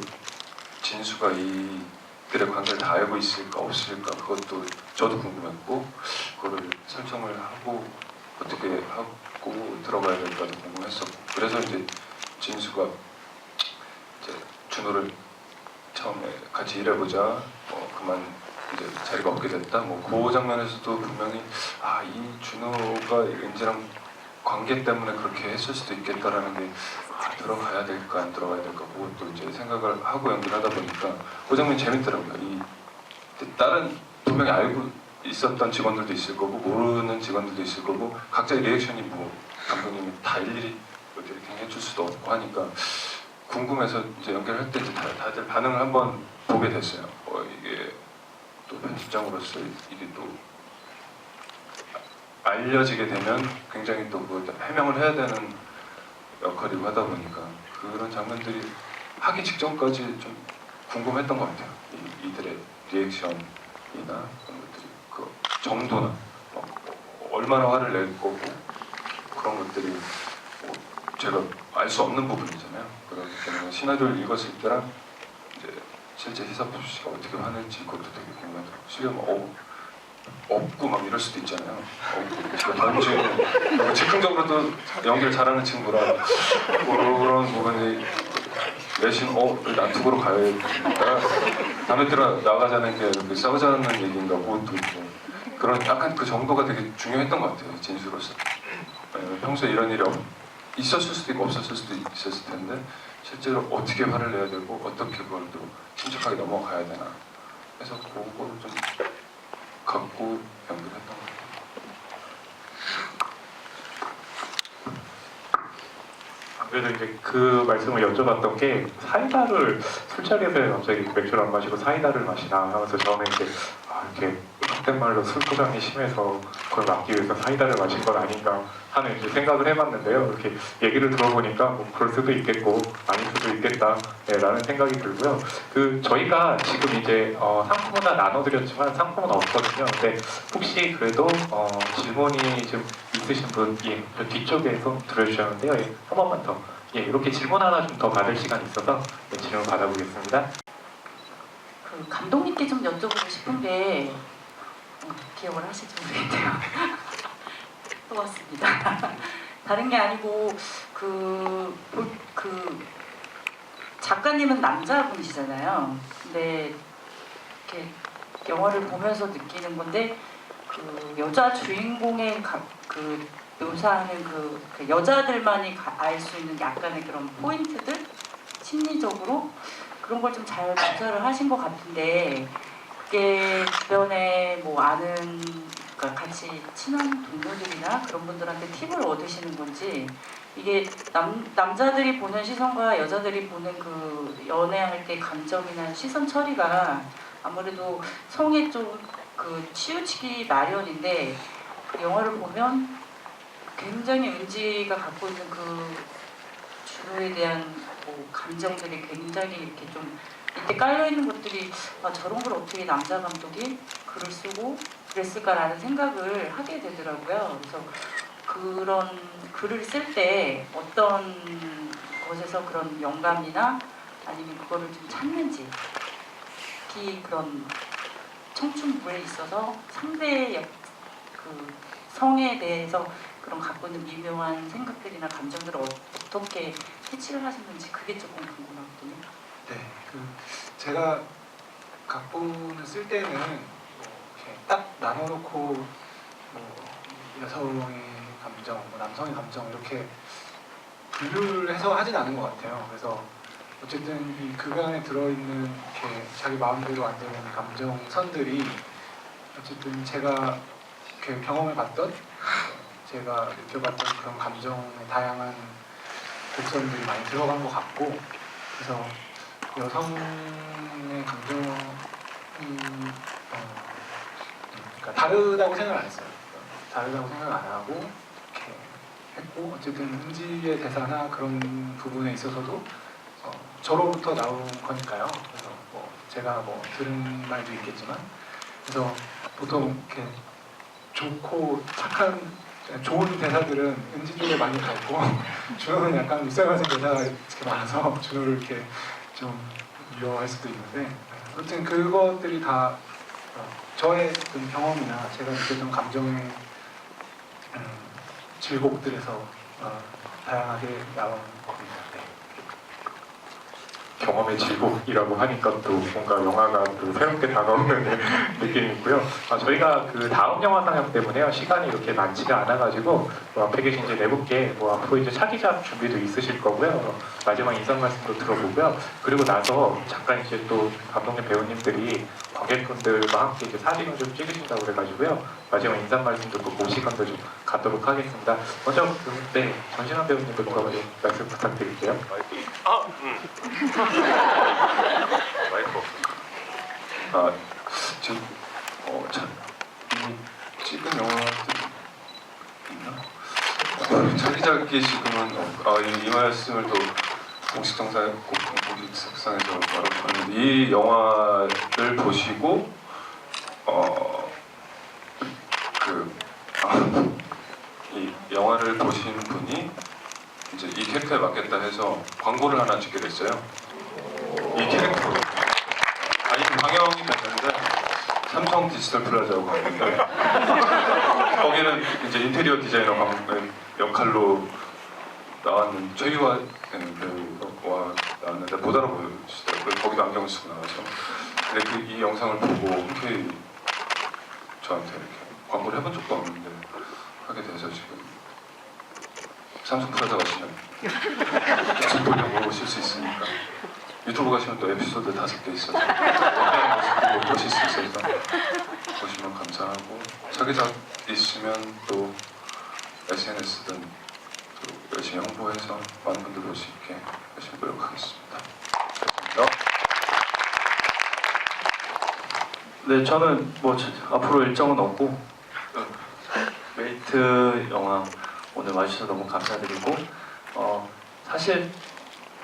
진수가 이들의 관계를 다 알고 있을까 없을까 그것도 저도 궁금했고 그거를 설정을 하고 어떻게 하고 들어가야 될까도 궁금했었고 그래서 이제 진수가 이제 준호를 처음에 같이 일해보자 그만 이제 자리가 없게 됐다 그 장면에서도 분명히 이 준호가 은지랑 관계 때문에 그렇게 했을 수도 있겠다라는 게 들어가야 될까 안 들어가야 될까 그것도 이제 생각을 하고 연기하다 보니까 그 장면이 재밌더라고요. 다른 분명히 알고 있었던 직원들도 있을 거고 모르는 직원들도 있을 거고 각자의 리액션이 감독님이 다 일일이 이렇게 해줄 수도 없고 하니까 궁금해서 이제 연기를 할 때 이제 다들 반응을 한번 보게 됐어요. 이게 또 편집장으로서 이게 또 알려지게 되면 굉장히 또 그걸 해명을 해야 되는 역할이고 하다 보니까 그런 장면들이 하기 직전까지 좀 궁금했던 것 같아요. 이들의 리액션이나 그런 것들이 그 정도나 얼마나 화를 낼 거고 그런 것들이 뭐 제가 알 수 없는 부분이잖아요. 그렇기 때문에 시나리오를 읽었을 때랑 이제 실제 희사표 씨가 어떻게 화낼지 그것도 되게 궁금하더라고요. 실은 없고 막 이럴 수도 있잖아요. 없고 던지고 즉흥적으로도 연기를 잘하는 친구라 그런 부분이 내신 난투구로 가야겠다. 다음에 들어 나가자는 게 이렇게 싸우자는 얘기인가 그것도 있고 그런 약간 그 정도가 되게 중요했던 것 같아요. 진수로서. 평소에 이런 일이 있었을 수도 있고 없었을 수도 있었을 텐데 실제로 어떻게 화를 내야 되고 어떻게 그걸 또 침착하게 넘어가야 되나 그래서 그거를 좀 갖고 연기를 했던 것 같아요. 그래도 이제 그 말씀을 여쭤봤던 게 사이다를 술자리에서 갑자기 맥주를 안 마시고 사이다를 마시나 하면서 저는 이제 이렇게 속된 말로 술 포장이 심해서 그걸 막기 위해서 사이다를 마신 건 아닌가 하는 이제 생각을 해봤는데요. 이렇게 얘기를 들어보니까 뭐 그럴 수도 있겠고 아닐 수도 있겠다 라는 생각이 들고요. 그 저희가 지금 이제 상품은 다 나눠드렸지만 상품은 없거든요. 근데 혹시 그래도 질문이 좀 있으신 분, 저 뒤쪽에서 들어주셨는데요. 한 번만 더. 이렇게 질문 하나 좀 더 받을 시간이 있어서 질문 받아보겠습니다. 그 감독님께 좀 여쭤보고 싶은 게 기억을 하실지 모르겠네요. 또 왔습니다. 다른 게 아니고 그 작가님은 남자분이시잖아요. 근데 이렇게 영화를 보면서 느끼는 건데 그 여자 주인공의 그 묘사하는 그 여자들만이 알 수 있는 약간의 그런 포인트들 심리적으로 그런 걸 좀 잘 묘사를 하신 것 같은데 그게 주변에 뭐 아는 그러니까 같이 친한 동료들이나 그런 분들한테 팁을 얻으시는 건지 이게 남자들이 보는 시선과 여자들이 보는 그 연애할 때 감정이나 시선 처리가 아무래도 성에 좀 그 치우치기 마련인데 그 영화를 보면 굉장히 은지가 갖고 있는 그 준호에 대한 뭐 감정들이 굉장히 이렇게 좀 이때 깔려 있는 것들이 저런 걸 어떻게 남자 감독이 글을 쓰고 그랬을까라는 생각을 하게 되더라고요. 그래서 그런 글을 쓸 때 어떤 것에서 그런 영감이나 아니면 그거를 좀 찾는지 특히 그런 청춘부에 있어서 상대의 그 성에 대해서 그런 갖고 있는 미묘한 생각들이나 감정들을 어떻게 캐치를 하시는지 그게 조금 궁금하거든요. 네, 제가 각본을 쓸 때는 이렇게 딱 나눠놓고 여성의 감정, 남성의 감정 이렇게 분류를 해서 하진 않은 것 같아요. 그래서 어쨌든 이 그 안에 들어있는 이렇게 자기 마음대로 안 되는 감정선들이 어쨌든 제가 이렇게 경험해봤던 제가 느껴봤던 그런 감정의 다양한 곡선들이 많이 들어간 것 같고 그래서 여성의 감정이 그러니까 다르다고 생각 안 했어요. 다르다고 생각 안 하고 이렇게 했고 어쨌든 은지의 대사나 그런 부분에 있어서도 저로부터 나온 거니까요. 그래서 제가 들은 말도 있겠지만 그래서 보통 이렇게 좋고 착한 좋은 대사들은 은지 쪽에 많이 가 있고 준호는 약간 윗살같은 대사가 이렇게 많아서 준호를 이렇게 좀 미워할 수도 있는데 아무튼 그것들이 다 저의 어떤 경험이나 제가 느꼈던 감정의 질곡들에서 다양하게 나온 겁니다. 네. 경험의 질곡이라고 하니까 또 뭔가 영화가 또 새롭게 다가오는 느낌이 있고요. 저희가 그 다음 영화 상영 때문에요 시간이 이렇게 많지가 않아가지고 앞에 계신 이제 네 분께 앞으로 이제 차기작 준비도 있으실 거고요. 마지막 인사 말씀도 들어보고요. 그리고 나서 잠깐 이제 또 감독님 배우님들이 관객분들과 함께 이제 사진을 좀 찍으신다고 그래가지고요. 마지막 인사 말씀도 그 시간도 좀 갖도록 하겠습니다. 먼저 네 전신환 배우님부터 말씀 부탁드릴게요. 마이크 지금 참 이미 찍은 영화들이 있나? 차기작이시구만. 이 말씀을 또 공식석상에서 말하고 이 영화를 보시고 이 영화를 보신 분이 이제 이 캐릭터에 맞겠다 해서 광고를 하나 찍게 됐어요. 이 캐릭터로. 아니 방영이 됐는데 삼성 디지털 플라자고 갔는데 거기는 이제 인테리어 디자이너 역할로 나왔는 최유화 배우가 나왔는데 못 알아보시더라고요. 거기도 안경을 쓰고 나와서. 근데 이 영상을 보고 흔쾌히 저한테 이렇게 광고를 해본 적도 없는데 하게 돼서 지금 삼성 플라자 가시면 계속 돌려보실 수 있으니까 유튜브 가시면 또 에피소드 5개 있어서 모습 보실 수 있어서 보시면 감사하고 차기작 있으면 또 SNS든 또 열심히 홍보해서 많은 분들 볼 수 있게 열심히 노력하겠습니다. 감사합니다. 네, 저는 뭐 앞으로 일정은 없고 메이트 영화 오늘 와주셔서 너무 감사드리고 사실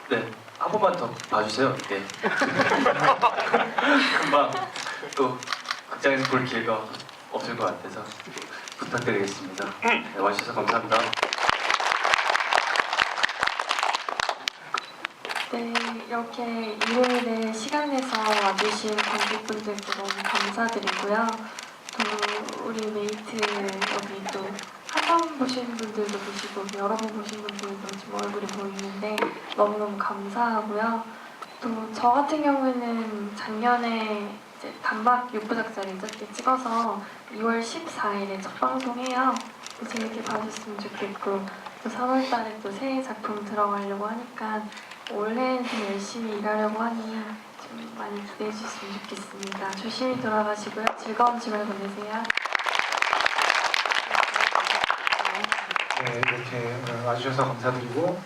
네, 한 번만 더 봐주세요. 네. 금방 또 극장에서 볼 기회가 없을 것 같아서 부탁드리겠습니다. 네, 와주셔서 감사합니다. 네, 이렇게 일요일에 시간 내서 와주신 관객분들도 너무 감사드리고요. 또 우리 메이트 여기 또 한 번 보신 분들도 계시고 여러 번 보신 분들도 지금 얼굴이 보이는데 너무너무 감사하고요. 또 저 같은 경우에는 작년에 이제 단막 6부작짜리 이렇게 찍어서 2월 14일에 첫 방송해요. 재밌게 봐주셨으면 좋겠고 또 3월 달에 또 새 작품 들어가려고 하니까 올해는 좀 열심히 일하려고 하니 좀 많이 기대해 주셨으면 좋겠습니다. 조심히 돌아가시고요. 즐거운 주말 보내세요. 네, 이렇게 오늘 와주셔서 감사드리고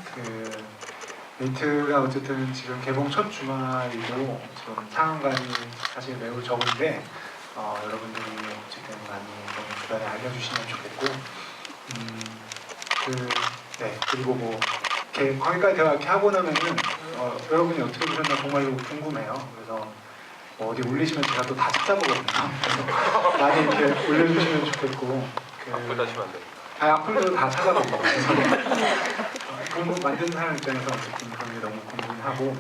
메이트가 어쨌든 지금 개봉 첫 주말이고 지금 상황관이 사실 매우 적은데 여러분들이 어쨌든 많이 너무 주변에 알려주시면 좋겠고 네, 그리고 뭐 이렇게 거기까지 대화 이렇게 하고 나면은 여러분이 어떻게 보셨나 정말로 궁금해요. 그래서 뭐 어디 올리시면 제가 또 다 찾아보거든요. 그래서 많이 이렇게 올려주시면 좋겠고 악플 다시면 안 돼. 악플도 다 찾아보고 만든 사람 입장에서 어쨌든 그런 게 너무 궁금하고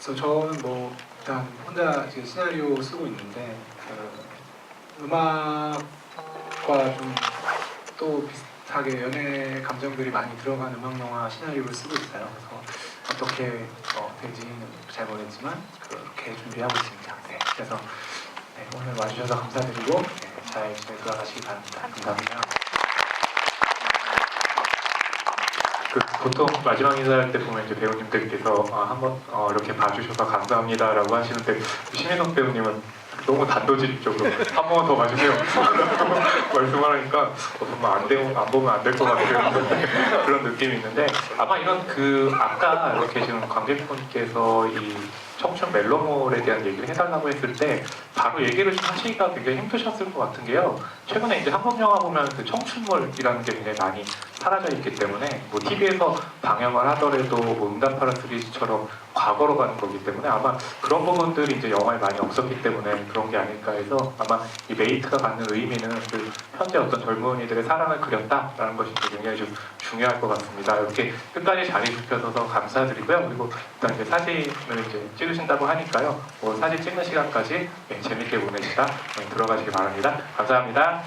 그래서 저는 뭐 일단 혼자 이제 시나리오 쓰고 있는데 음악과 좀 또 비슷하게 연애 감정들이 많이 들어간 음악 영화 시나리오를 쓰고 있어요. 그래서 어떻게 될지는 잘 모르겠지만 그렇게 준비하고 있습니다. 네, 그래서 네, 오늘 와주셔서 감사드리고 네, 잘 돌아가시기 바랍니다. 감사합니다. 보통 마지막 인사할 때 보면 이제 배우님들께서 한번 이렇게 봐주셔서 감사합니다라고 하시는데 심인석 배우님은 너무 단도직입적으로 한 번만 더 봐주세요 말씀하니까 정말 안 보면 안 될 것 같아요. 그런 느낌이 있는데 아마 이런 아까 이렇게 지금 관객분께서 이 청춘 멜로몰에 대한 얘기를 해달라고 했을 때 바로 얘기를 좀 하시기가 굉장히 힘드셨을 것 같은 게요. 최근에 이제 한국 영화 보면 청춘물이라는 게 굉장히 많이 사라져 있기 때문에 뭐 TV에서 방영을 하더라도 뭐 응답하라 시리즈처럼 과거로 가는 거기 때문에 아마 그런 부분들이 이제 영화에 많이 없었기 때문에 그런 게 아닐까 해서 아마 이 메이트가 갖는 의미는 현재 어떤 젊은이들의 사랑을 그렸다라는 것이 굉장히 좀 중요할 것 같습니다. 이렇게 끝까지 자리주셔서 감사드리고요. 그리고 일단 이제 사진을 이제 찍으신다고 하니까요. 뭐 사진 찍는 시간까지 재밌게 보내시다 들어가시기 바랍니다. 감사합니다.